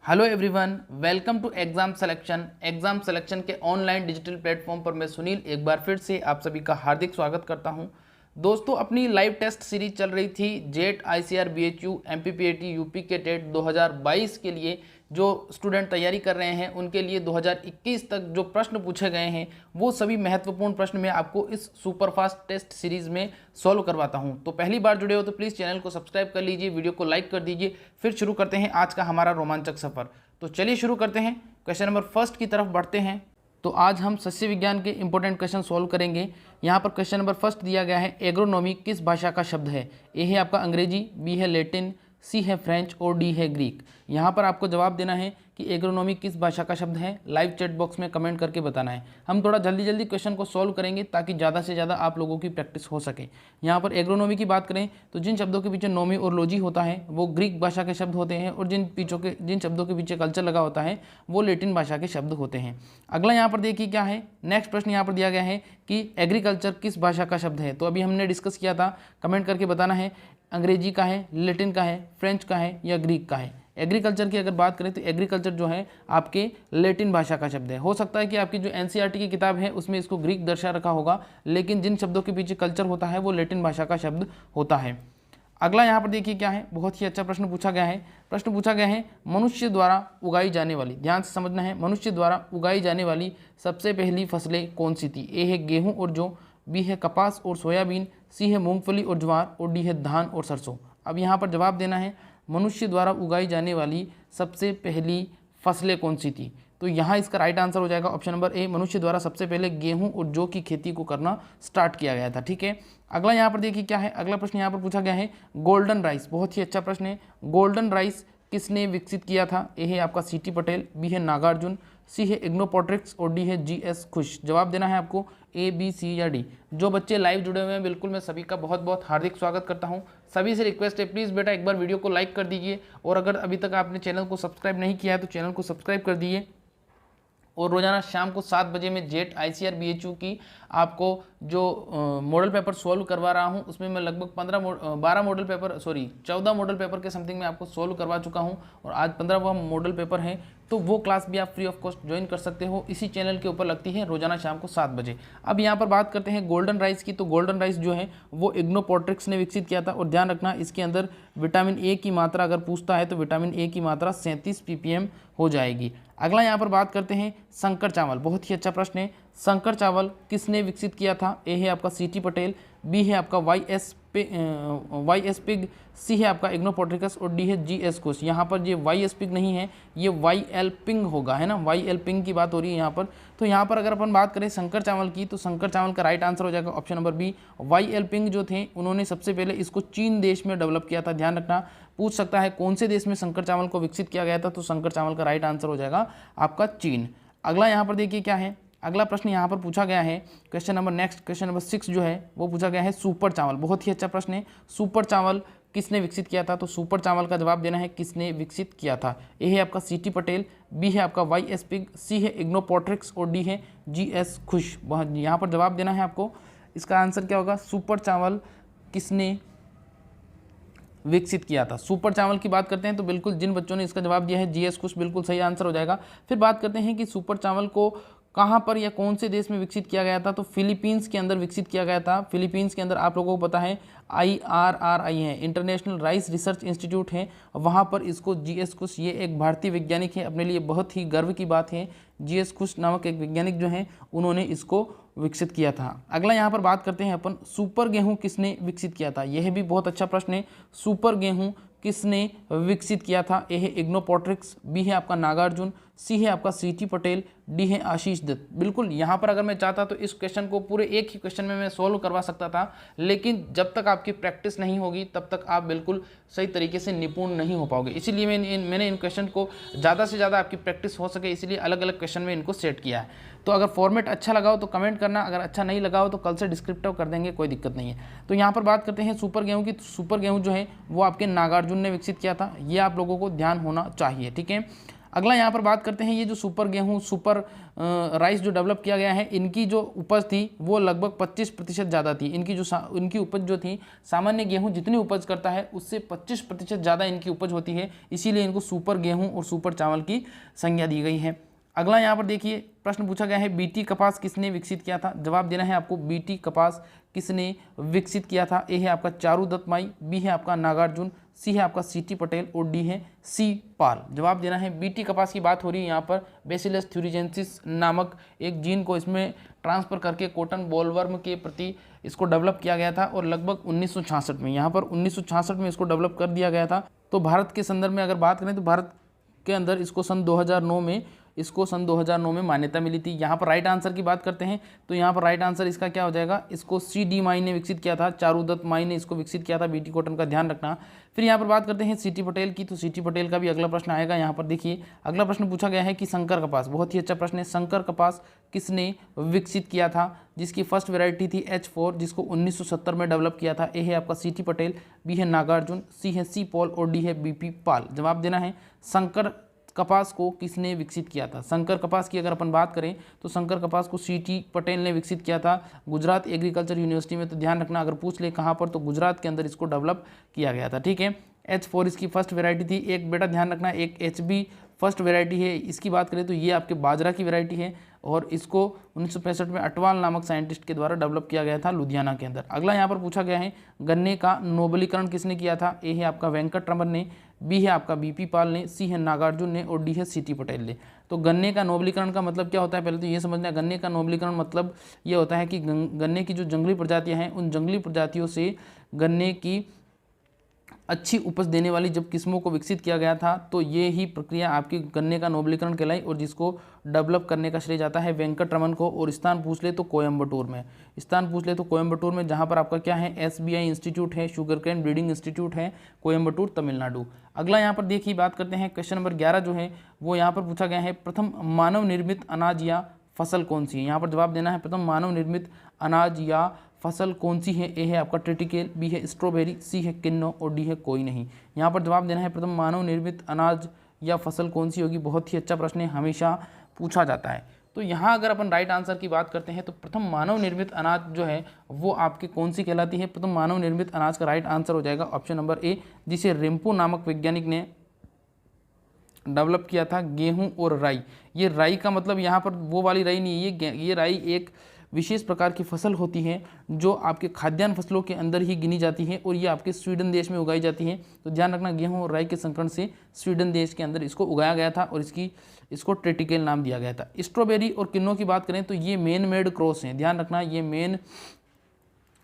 Hello everyone, welcome to exam selection. Exam selection के online digital platform पर मैं सुनील एक बार फिर से आप सभी का हार्दिक स्वागत करता हूं। दोस्तों, अपनी लाइव टेस्ट सीरीज चल रही थी जेट, आईसीआर, बीएचयू, एमपीपीएटी, यूपी के टेट 2022 के लिए जो स्टूडेंट तैयारी कर रहे हैं उनके लिए 2021 तक जो प्रश्न पूछे गए हैं वो सभी महत्वपूर्ण प्रश्न मैं आपको इस सुपरफास्ट टेस्ट सीरीज में सॉल्व करवाता हूं। तो पहली बार जुड़े हो तो प्लीज़ चैनल को सब्सक्राइब कर लीजिए, वीडियो को लाइक कर दीजिए। फिर शुरू करते हैं आज का हमारा रोमांचक सफर। तो चलिए शुरू करते हैं, क्वेश्चन नंबर फर्स्ट की तरफ बढ़ते हैं। तो आज हम सस्य विज्ञान के इंपॉर्टेंट क्वेश्चन सॉल्व करेंगे। यहाँ पर क्वेश्चन नंबर फर्स्ट दिया गया है, एग्रोनॉमी किस भाषा का शब्द है? ए है आपका अंग्रेजी, बी है लैटिन, सी है फ्रेंच और डी है ग्रीक। यहाँ पर आपको जवाब देना है कि एग्रोनॉमी किस भाषा का शब्द है। लाइव चैट बॉक्स में कमेंट करके बताना है। हम थोड़ा जल्दी जल्दी क्वेश्चन को सॉल्व करेंगे ताकि ज़्यादा से ज़्यादा आप लोगों की प्रैक्टिस हो सके। यहाँ पर एग्रोनॉमी की बात करें तो जिन शब्दों के पीछे नॉमी और लॉजी होता है वो ग्रीक भाषा के शब्द होते हैं, और जिन शब्दों के पीछे कल्चर लगा होता है वो लैटिन भाषा के शब्द होते हैं। अगला यहाँ पर देखिए क्या है, नेक्स्ट प्रश्न यहाँ पर दिया गया है कि एग्रीकल्चर किस भाषा का शब्द है। तो अभी हमने डिस्कस किया था, कमेंट करके बताना है अंग्रेजी का है, लैटिन का है, फ्रेंच का है या ग्रीक का है। एग्रीकल्चर की अगर बात करें तो एग्रीकल्चर जो है आपके लैटिन भाषा का शब्द है। हो सकता है कि आपकी जो एनसीईआरटी की किताब है उसमें इसको ग्रीक दर्शा रखा होगा, लेकिन जिन शब्दों के पीछे कल्चर होता है वो लैटिन भाषा का शब्द होता है। अगला यहाँ पर देखिए क्या है, बहुत ही अच्छा प्रश्न पूछा गया है। प्रश्न पूछा गया है, मनुष्य द्वारा उगाई जाने वाली, ध्यान से समझना है, मनुष्य द्वारा उगाई जाने वाली सबसे पहली फसलें कौन सी थी? ए है गेहूँ और जौ, बी है कपास और सोयाबीन, सी है मूंगफली और ज्वार और डी है धान और सरसों। अब यहाँ पर जवाब देना है मनुष्य द्वारा उगाई जाने वाली सबसे पहली फसलें कौन सी थी। तो यहाँ इसका राइट आंसर हो जाएगा ऑप्शन नंबर ए, मनुष्य द्वारा सबसे पहले गेहूं और जौ की खेती को करना स्टार्ट किया गया था। ठीक है, अगला यहाँ पर देखिए क्या है, अगला प्रश्न यहाँ पर पूछा गया है गोल्डन राइस, बहुत ही अच्छा प्रश्न है। गोल्डन राइस किसने विकसित किया था? ए है आपका सीटी पटेल, बी है नागार्जुन, सी है इग्नोपोट्रिक्स और डी है जीएस खुश। जवाब देना है आपको ए, बी, सी या डी। जो बच्चे लाइव जुड़े हुए हैं बिल्कुल मैं सभी का बहुत बहुत हार्दिक स्वागत करता हूं। सभी से रिक्वेस्ट है प्लीज़ बेटा एक बार वीडियो को लाइक कर दीजिए, और अगर अभी तक आपने चैनल को सब्सक्राइब नहीं किया है तो चैनल को सब्सक्राइब कर दीजिए। और रोजाना शाम को 7 बजे मैं जेट, आईसीआर, बीएचयू की आपको जो मॉडल पेपर सॉल्व करवा रहा हूं उसमें मैं लगभग 14 मॉडल पेपर के समथिंग में आपको सॉल्व करवा चुका हूं, और आज 15वां मॉडल पेपर है। तो वो क्लास भी आप फ्री ऑफ कॉस्ट ज्वाइन कर सकते हो, इसी चैनल के ऊपर लगती है रोजाना शाम को 7 बजे। अब यहाँ पर बात करते हैं गोल्डन राइस की। तो गोल्डन राइस जो है वो इग्नोपोट्रिक्स ने विकसित किया था, और ध्यान रखना इसके अंदर विटामिन ए की मात्रा अगर पूछता है तो विटामिन ए की मात्रा 37 ppm हो जाएगी। अगला यहाँ पर बात करते हैं संकर चावल, बहुत ही अच्छा प्रश्न है। संकर चावल किसने विकसित किया था? ए है आपका सीटी पटेल, बी है आपका वाई एस पिग, सी है आपका इग्नोपोट्रिकस और डी है जीएस कुश। यहाँ पर ये वाई एस पिग नहीं है, ये वाई एल पिंग होगा, है ना, वाई एल पिंग की बात हो रही है यहाँ पर। तो यहाँ पर अगर अपन बात करें शंकर चावल की तो शंकर चावल का राइट आंसर हो जाएगा ऑप्शन नंबर बी। वाई एल पिंग जो थे उन्होंने सबसे पहले इसको चीन देश में डेवलप किया था। ध्यान रखना, पूछ सकता है कौन से देश में शंकर चावल को विकसित किया गया था, तो शंकर चावल का राइट आंसर हो जाएगा आपका चीन। अगला यहाँ पर देखिए क्या है, अगला प्रश्न यहाँ पर पूछा गया है, क्वेश्चन नंबर 6 जो है वो पूछा गया है सुपर चावल, बहुत ही अच्छा प्रश्न है। सुपर चावल किसने विकसित किया था? तो सुपर चावल का जवाब देना है किसने विकसित किया था। ए है आपका सीटी पटेल, बी है आपका वाई एस पिग, सी है इग्नोपोट्रिक्स और डी है जीएस खुश। यहाँ पर जवाब देना है आपको, इसका आंसर क्या होगा, सुपर चावल किसने विकसित किया था। सुपर चावल की बात करते हैं तो बिल्कुल जिन बच्चों ने इसका जवाब दिया है जीएस कुछ, बिल्कुल सही आंसर हो जाएगा। फिर बात करते हैं कि सुपर चावल को कहाँ पर या कौन से देश में विकसित किया गया था? तो फिलीपींस के अंदर विकसित किया गया था। फिलीपींस के अंदर आप लोगों को पता है IRRI है, इंटरनेशनल राइस रिसर्च इंस्टीट्यूट है, वहाँ पर इसको जीएस कुश, ये एक भारतीय वैज्ञानिक है, अपने लिए बहुत ही गर्व की बात है। जीएस कुश नामक एक वैज्ञानिक जो है उन्होंने इसको विकसित किया था। अगला यहाँ पर बात करते हैं अपन, सुपर गेहूँ किसने विकसित किया था? यह भी बहुत अच्छा प्रश्न है। सुपर गेहूँ किसने विकसित किया था? ए है इग्नोपोट्रिक्स, बी है आपका नागार्जुन, सी है आपका सीटी पटेल, डी है आशीष दत्त। बिल्कुल यहाँ पर अगर मैं चाहता तो इस क्वेश्चन को पूरे एक ही क्वेश्चन में मैं सॉल्व करवा सकता था, लेकिन जब तक आपकी प्रैक्टिस नहीं होगी तब तक आप बिल्कुल सही तरीके से निपुण नहीं हो पाओगे। इसीलिए मैंने इन क्वेश्चन को ज़्यादा से ज़्यादा आपकी प्रैक्टिस हो सके इसीलिए अलग अलग क्वेश्चन में इनको सेट किया है। तो अगर फॉर्मेट अच्छा लगा हो तो कमेंट करना, अगर अच्छा नहीं लगा हो तो कल से डिस्क्रिप्टिव कर देंगे, कोई दिक्कत नहीं है। तो यहाँ पर बात करते हैं सुपर गेहूँ की। सुपर गेहूँ जो है वो आपके नागार्जुन ने विकसित किया था, ये आप लोगों को ध्यान होना चाहिए। ठीक है, अगला यहाँ पर बात करते हैं, ये जो सुपर गेहूँ, सुपर राइस जो डेवलप किया गया है, इनकी जो उपज थी वो लगभग 25% ज़्यादा थी। इनकी उपज जो थी, सामान्य गेहूँ जितनी उपज करता है उससे 25% ज़्यादा इनकी उपज होती है, इसीलिए इनको सुपर गेहूँ और सुपर चावल की संज्ञा दी गई है। अगला यहाँ पर देखिए प्रश्न पूछा गया है, बीटी कपास किसने विकसित किया था? जवाब देना है आपको, बीटी कपास किसने विकसित किया था? ए है आपका चारुदत्त माई, बी है आपका नागार्जुन, सी है आपका सीटी पटेल और डी है सी पाल। जवाब देना है, बीटी कपास की बात हो रही है यहाँ पर। बेसिलस थ्यूरिजेंसिस नामक एक जीन को इसमें ट्रांसफर करके कॉटन बोलवर्म के प्रति इसको डेवलप किया गया था और लगभग 1966 में, यहाँ पर 1966 में इसको डेवलप कर दिया गया था। तो भारत के संदर्भ में अगर बात करें तो भारत के अंदर इसको सन 2009 में मान्यता मिली थी। यहाँ पर राइट आंसर की बात करते हैं तो यहाँ पर राइट आंसर इसका क्या हो जाएगा, इसको सी डी माई ने विकसित किया था, चारुदत्त माई ने इसको विकसित किया था, बीटी कॉटन का ध्यान रखना। फिर यहाँ पर बात करते हैं सीटी पटेल की, तो सीटी पटेल का भी अगला प्रश्न आएगा। यहाँ पर देखिए अगला प्रश्न पूछा गया है कि शंकर कपास, बहुत ही अच्छा प्रश्न है, शंकर कपास किसने विकसित किया था? जिसकी फर्स्ट वेराइटी थी H4, जिसको 1970 में डेवलप किया था। ए है आपका सीटी पटेल, बी है नागार्जुन, सी है सी पॉल और डी है बीपी पाल। जवाब देना है, शंकर कपास को किसने विकसित किया था? शंकर कपास की अगर अपन बात करें तो शंकर कपास को सीटी पटेल ने विकसित किया था गुजरात एग्रीकल्चर यूनिवर्सिटी में। तो ध्यान रखना, अगर पूछ ले कहाँ पर, तो गुजरात के अंदर इसको डेवलप किया गया था। ठीक है, H4 इसकी फर्स्ट वेराइटी थी। एक बेटा ध्यान रखना, एक HB फर्स्ट वेराइटी है। इसकी बात करें तो ये आपके बाजरा की वेराइटी है और इसको 1965 में अटवाल नामक साइंटिस्ट के द्वारा डेवलप किया गया था लुधियाना के अंदर। अगला यहाँ पर पूछा गया है, गन्ने का नोबलीकरण किसने किया था? ए है आपका वेंकट रमन ने, बी है आपका बीपी पाल ने, सी है नागार्जुन ने और डी है सीटी पटेल ने। तो गन्ने का नोबलीकरण का मतलब क्या होता है, पहले तो ये समझना है। गन्ने का नोबलीकरण मतलब ये होता है कि गन्ने की जो जंगली प्रजातियाँ हैं, उन जंगली प्रजातियों से गन्ने की अच्छी उपज देने वाली जब किस्मों को विकसित किया गया था, तो ये ही प्रक्रिया आपकी गन्ने का नोबलीकरण कहलाई और जिसको डेवलप करने का श्रेय जाता है वेंकट रमन को। और स्थान पूछ ले तो कोयम्बटूर में, जहाँ पर आपका क्या है, SBI इंस्टीट्यूट है, शुगर कैन ब्रीडिंग इंस्टीट्यूट है, कोयम्बटूर तमिलनाडु। अगला यहाँ पर देखिए बात करते हैं, क्वेश्चन नंबर 11 जो है वो यहाँ पर पूछा गया है, प्रथम मानव निर्मित अनाज या फसल कौन सी है? यहाँ पर जवाब देना है, प्रथम मानव निर्मित अनाज या फसल कौन सी है? ए है आपका ट्रिटिकेल, बी है स्ट्रॉबेरी, सी है किन्नो और डी है कोई नहीं। यहाँ पर जवाब देना है, प्रथम मानव निर्मित अनाज या फसल कौन सी होगी? बहुत ही अच्छा प्रश्न है, हमेशा पूछा जाता है। तो यहाँ अगर अपन राइट आंसर की बात करते हैं तो प्रथम मानव निर्मित अनाज जो है वो आपके कौन सी कहलाती है? प्रथम मानव निर्मित अनाज का राइट आंसर हो जाएगा ऑप्शन नंबर ए, जिसे रिम्पू नामक वैज्ञानिक ने डेवलप किया था, गेहूं और राई। ये राई का मतलब यहाँ पर वो वाली राई नहीं है, ये राई एक विशेष प्रकार की फसल होती है जो आपके खाद्यान्न फसलों के अंदर ही गिनी जाती है और ये आपके स्वीडन देश में उगाई जाती है। तो ध्यान रखना, गेहूं और राई के संकरण से स्वीडन देश के अंदर इसको उगाया गया था और इसको ट्रिटिकेल नाम दिया गया था। स्ट्रॉबेरी और किन्नो की बात करें तो ये मेन मेड क्रॉस हैं। ध्यान रखना, ये मेन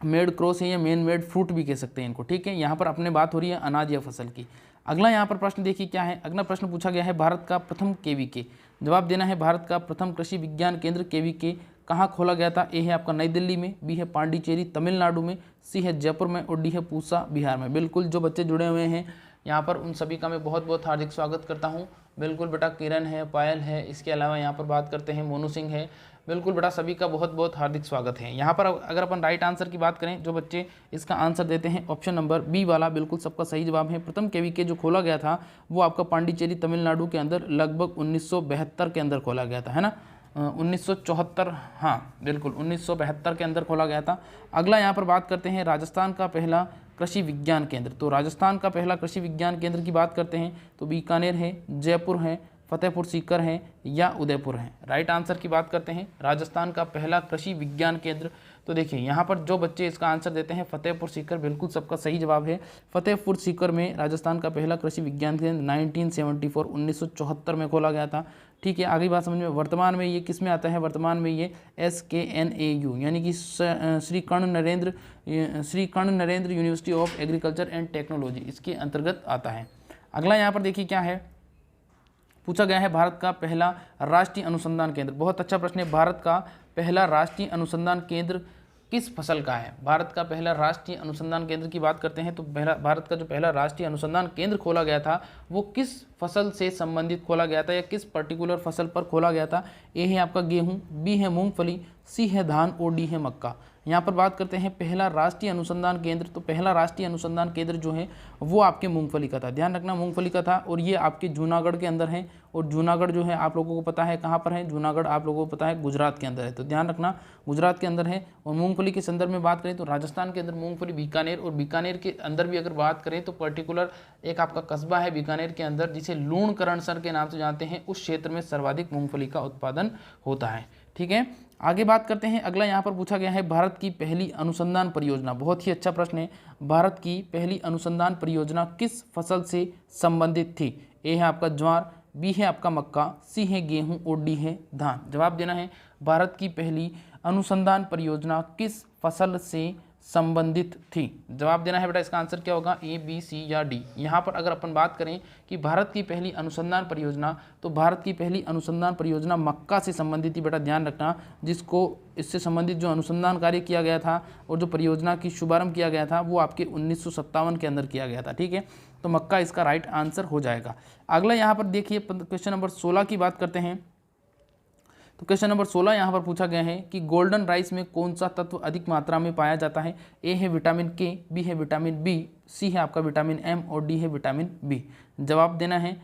मेड क्रॉस है या मेन मेड फ्रूट भी कह सकते हैं इनको। ठीक है, यहाँ पर अपने बात हो रही है अनाज या फसल की। अगला यहाँ पर प्रश्न देखिए क्या है। अगला प्रश्न पूछा गया है, भारत का प्रथम KVK। जवाब देना है, भारत का प्रथम कृषि विज्ञान केंद्र KVK कहाँ खोला गया था? ए है आपका नई दिल्ली में, बी है पांडिचेरी तमिलनाडु में, सी है जयपुर में और डी है पूसा बिहार में। बिल्कुल, जो बच्चे जुड़े हुए हैं यहाँ पर उन सभी का मैं बहुत बहुत हार्दिक स्वागत करता हूँ। बिल्कुल बेटा, किरण है, पायल है, इसके अलावा यहाँ पर बात करते हैं मोनू सिंह है। बिल्कुल बेटा, सभी का बहुत बहुत हार्दिक स्वागत है। यहाँ पर अगर अपन राइट आंसर की बात करें, जो बच्चे इसका आंसर देते हैं ऑप्शन नंबर बी वाला, बिल्कुल सबका सही जवाब है। प्रथम KVK जो खोला गया था वो आपका पांडिचेरी तमिलनाडु के अंदर लगभग 1972 के अंदर खोला गया था, है ना, 1974, हाँ बिल्कुल 1972 के अंदर खोला गया था। अगला यहाँ पर बात करते हैं राजस्थान का पहला कृषि विज्ञान केंद्र। तो राजस्थान का पहला कृषि विज्ञान केंद्र की बात करते हैं तो बीकानेर है, जयपुर है, फतेहपुर सीकर है या उदयपुर है। राइट आंसर की बात करते हैं, राजस्थान का पहला कृषि विज्ञान केंद्र। तो देखिए यहाँ पर जो बच्चे इसका आंसर देते हैं फतेहपुर सीकर, बिल्कुल सबका सही जवाब है। फतेहपुर सीकर में राजस्थान का पहला कृषि विज्ञान केंद्र 1974 1974 में खोला गया था। ठीक है, आगे बात समझ में। वर्तमान में ये किस में आता है? वर्तमान में ये SKNAU यानी कि Shri Karan Narendra university of agriculture and technology, इसके अंतर्गत आता है। अगला यहाँ पर देखिए क्या है, पूछा गया है भारत का पहला राष्ट्रीय अनुसंधान केंद्र। बहुत अच्छा प्रश्न है, भारत का पहला राष्ट्रीय अनुसंधान केंद्र किस फसल का है? भारत का पहला राष्ट्रीय अनुसंधान केंद्र की बात करते हैं तो भारत का जो पहला राष्ट्रीय अनुसंधान केंद्र खोला गया था वो किस फसल से संबंधित खोला गया था या किस पर्टिकुलर फसल पर खोला गया था? ए है आपका गेहूं, बी है मूंगफली, सी है धान और डी है मक्का। यहाँ पर बात करते हैं पहला राष्ट्रीय अनुसंधान केंद्र, तो पहला राष्ट्रीय अनुसंधान केंद्र जो है वो आपके मूंगफली का था, ध्यान रखना मूंगफली का था, और ये आपके जूनागढ़ के अंदर है। और जूनागढ़ जो है आप लोगों को पता है कहाँ पर है, जूनागढ़ आप लोगों को पता है गुजरात के अंदर है, तो ध्यान रखना गुजरात के अंदर है। और मूंगफली के संदर्भ में बात करें तो राजस्थान के अंदर मूंगफली बीकानेर, और बीकानेर के अंदर भी अगर बात करें तो पर्टिकुलर एक आपका कस्बा है बीकानेर के अंदर जिसे लूणकरणसर के नाम से जानते हैं, उस क्षेत्र में सर्वाधिक मूंगफली का उत्पादन होता है। ठीक है, आगे बात करते हैं। अगला यहाँ पर पूछा गया है भारत की पहली अनुसंधान परियोजना, बहुत ही अच्छा प्रश्न है। भारत की पहली अनुसंधान परियोजना किस फसल से संबंधित थी? ए है आपका ज्वार, बी है आपका मक्का, सी है गेहूं और डी है धान। जवाब देना है भारत की पहली अनुसंधान परियोजना किस फसल से संबंधित थी। जवाब देना है बेटा, इसका आंसर क्या होगा, ए बी सी या डी। यहाँ पर अगर अपन बात करें कि भारत की पहली अनुसंधान परियोजना, तो भारत की पहली अनुसंधान परियोजना मक्का से संबंधित थी बेटा, ध्यान रखना, जिसको इससे संबंधित जो अनुसंधान कार्य किया गया था और जो परियोजना की शुभारंभ किया गया था वो आपके 1957 के अंदर किया गया था। ठीक है, तो मक्का इसका राइट आंसर हो जाएगा। अगला यहाँ पर देखिए क्वेश्चन नंबर 16 की बात करते हैं। तो क्वेश्चन नंबर 16 यहाँ पर पूछा गया है कि गोल्डन राइस में कौन सा तत्व अधिक मात्रा में पाया जाता है? ए है विटामिन के, बी है विटामिन बी, सी है आपका विटामिन एम और डी है विटामिन बी। जवाब देना है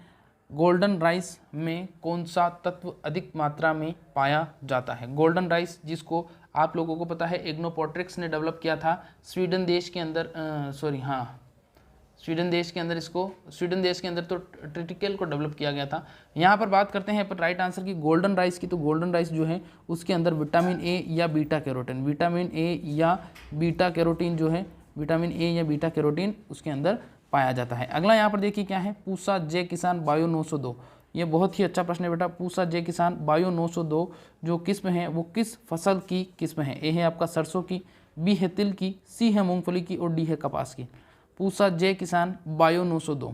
गोल्डन राइस में कौन सा तत्व अधिक मात्रा में पाया जाता है। गोल्डन राइस जिसको आप लोगों को पता है इग्नोपोट्रिक्स ने डेवलप किया था स्वीडन देश के अंदर, स्वीडन देश के अंदर तो ट्रिटिकल को डेवलप किया गया था। यहाँ पर बात करते हैं पर राइट आंसर की गोल्डन राइस की, तो गोल्डन राइस जो है उसके अंदर विटामिन ए या बीटा कैरोटीन, विटामिन ए या बीटा कैरोटीन जो है, विटामिन ए या बीटा कैरोटीन उसके अंदर पाया जाता है। अगला यहाँ पर देखिए क्या है, पूसा जय किसान बायो 902, ये बहुत ही अच्छा प्रश्न है बेटा। पूसा जय किसान बायो 902 जो किस्म है वो किस फसल की किस्म है? ए है आपका सरसों की, बी है तिल की, सी है मूंगफली की और डी है कपास की। पूसा जय किसान बायो 902,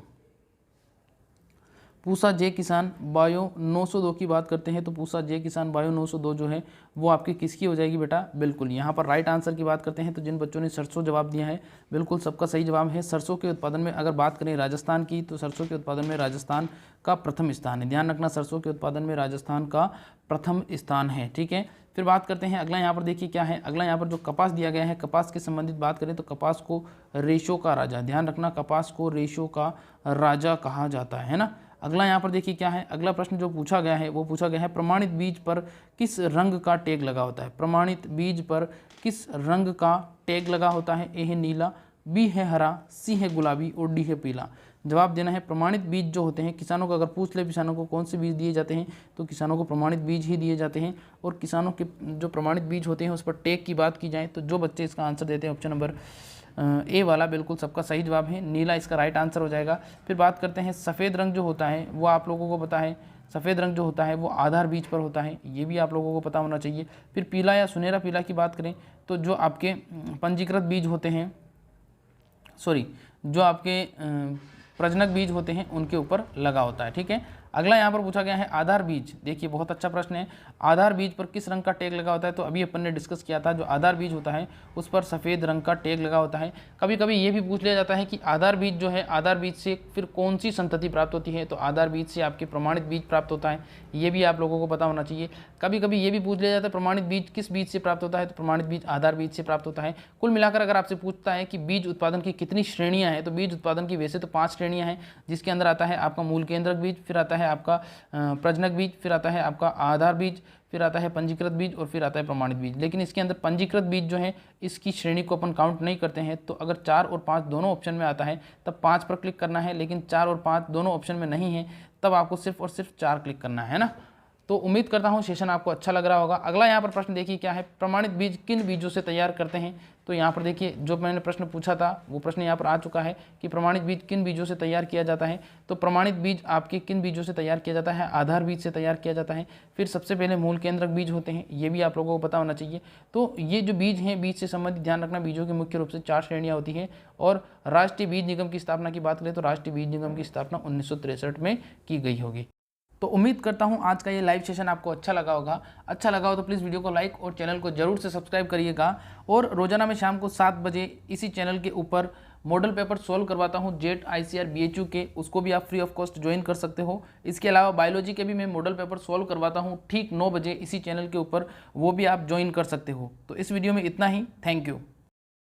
पूसा जय किसान बायो 902 की बात करते हैं तो पूसा जय किसान बायो 902 जो है वो आपकी किसकी हो जाएगी बेटा? बिल्कुल यहाँ पर राइट आंसर की बात करते हैं तो जिन बच्चों ने सरसों जवाब दिया है बिल्कुल सबका सही जवाब है। सरसों के उत्पादन में अगर बात करें राजस्थान की, तो सरसों के उत्पादन में राजस्थान का प्रथम स्थान है, ध्यान रखना सरसों के उत्पादन में राजस्थान का प्रथम स्थान है। ठीक है, फिर बात करते हैं अगला यहाँ पर देखिए क्या है। अगला यहाँ पर जो कपास दिया गया है, कपास के संबंधित बात करें तो कपास को रेशों का राजा, ध्यान रखना कपास को रेशों का राजा कहा जाता है ना। अगला यहाँ पर देखिए क्या है, अगला प्रश्न जो पूछा गया है वो पूछा गया है प्रमाणित बीज पर किस रंग का टैग लगा होता है? प्रमाणित बीज पर किस रंग का टैग लगा होता है? ए है नीला, बी है हरा, सी है गुलाबी और डी है पीला। जवाब देना है प्रमाणित बीज जो होते हैं, किसानों को अगर पूछ ले किसानों को कौन से बीज दिए जाते हैं तो किसानों को प्रमाणित बीज ही दिए जाते हैं। और किसानों के जो प्रमाणित बीज होते हैं उस पर टैग की बात की जाए तो जो बच्चे इसका आंसर देते हैं ऑप्शन नंबर ए वाला बिल्कुल सबका सही जवाब है, नीला इसका राइट आंसर हो जाएगा। फिर बात करते हैं सफ़ेद रंग जो होता है वो आप लोगों को पता है, सफ़ेद रंग जो होता है वो आधार बीज पर होता है, ये भी आप लोगों को पता होना चाहिए। फिर पीला या सुनहरा पीला की बात करें तो जो आपके पंजीकृत बीज होते हैं, जो आपके प्रजनक बीज होते हैं उनके ऊपर लगा होता है। ठीक है, अगला यहाँ पर पूछा गया है आधार बीज, देखिए बहुत अच्छा प्रश्न है, आधार बीज पर किस रंग का टैग लगा होता है? तो अभी अपन ने डिस्कस किया था जो आधार बीज होता है उस पर सफ़ेद रंग का टैग लगा होता है। कभी कभी ये भी पूछ लिया जाता है कि आधार बीज जो है, आधार बीज से फिर कौन सी संतति प्राप्त होती है? तो आधार बीज से आपके प्रमाणित बीज प्राप्त होता है, ये भी आप लोगों को पता होना चाहिए। कभी कभी ये भी पूछ लिया जाता है प्रमाणित बीज किस बीज से प्राप्त होता है? तो प्रमाणित बीज आधार बीज से प्राप्त होता है। कुल मिलाकर अगर आपसे पूछता है कि बीज उत्पादन की कितनी श्रेणियाँ हैं, तो बीज उत्पादन की वैसे तो 5 श्रेणियाँ हैं, जिसके अंदर आता है आपका मूल केंद्रक बीज, फिर आता है आपका प्रजनक बीज, फिर आता है आपका आधार बीज, फिर आता है पंजीकृत बीज और फिर आता है प्रमाणित बीज। लेकिन इसके अंदर पंजीकृत बीज जो है इसकी श्रेणी को अपन काउंट नहीं करते हैं। तो अगर 4 और 5 दोनों ऑप्शन में आता है तब 5 पर क्लिक करना है, लेकिन 4 और 5 दोनों ऑप्शन में नहीं है तब आपको सिर्फ और सिर्फ 4 क्लिक करना है ना। तो उम्मीद करता हूँ सेशन आपको अच्छा लग रहा होगा। अगला यहाँ पर प्रश्न देखिए क्या है, प्रमाणित बीज किन बीजों से तैयार करते हैं? तो यहाँ पर देखिए जो मैंने प्रश्न पूछा था वो प्रश्न यहाँ पर आ चुका है कि प्रमाणित बीज किन बीजों से तैयार किया जाता है। तो प्रमाणित बीज आपके किन बीजों से तैयार किया जाता है? आधार बीज से तैयार किया जाता है। फिर सबसे पहले मूल केंद्रक बीज होते हैं, ये भी आप लोगों को पता होना चाहिए। तो ये जो बीज हैं, बीज से संबंधित ध्यान रखना, बीजों की मुख्य रूप से 4 श्रेणियाँ होती हैं। और राष्ट्रीय बीज निगम की स्थापना की बात करें तो राष्ट्रीय बीज निगम की स्थापना 1963 में की गई होगी। तो उम्मीद करता हूँ आज का ये लाइव सेशन आपको अच्छा लगा होगा। अच्छा लगा हो तो प्लीज़ वीडियो को लाइक और चैनल को जरूर से सब्सक्राइब करिएगा। और रोजाना में शाम को 7 बजे इसी चैनल के ऊपर मॉडल पेपर सॉल्व करवाता हूँ जेट ICR BHU के, उसको भी आप फ्री ऑफ कॉस्ट ज्वाइन कर सकते हो। इसके अलावा बायोलॉजी के भी मैं मॉडल पेपर सॉल्व करवाता हूँ ठीक 9 बजे इसी चैनल के ऊपर, वो भी आप ज्वाइन कर सकते हो। तो इस वीडियो में इतना ही, थैंक यू।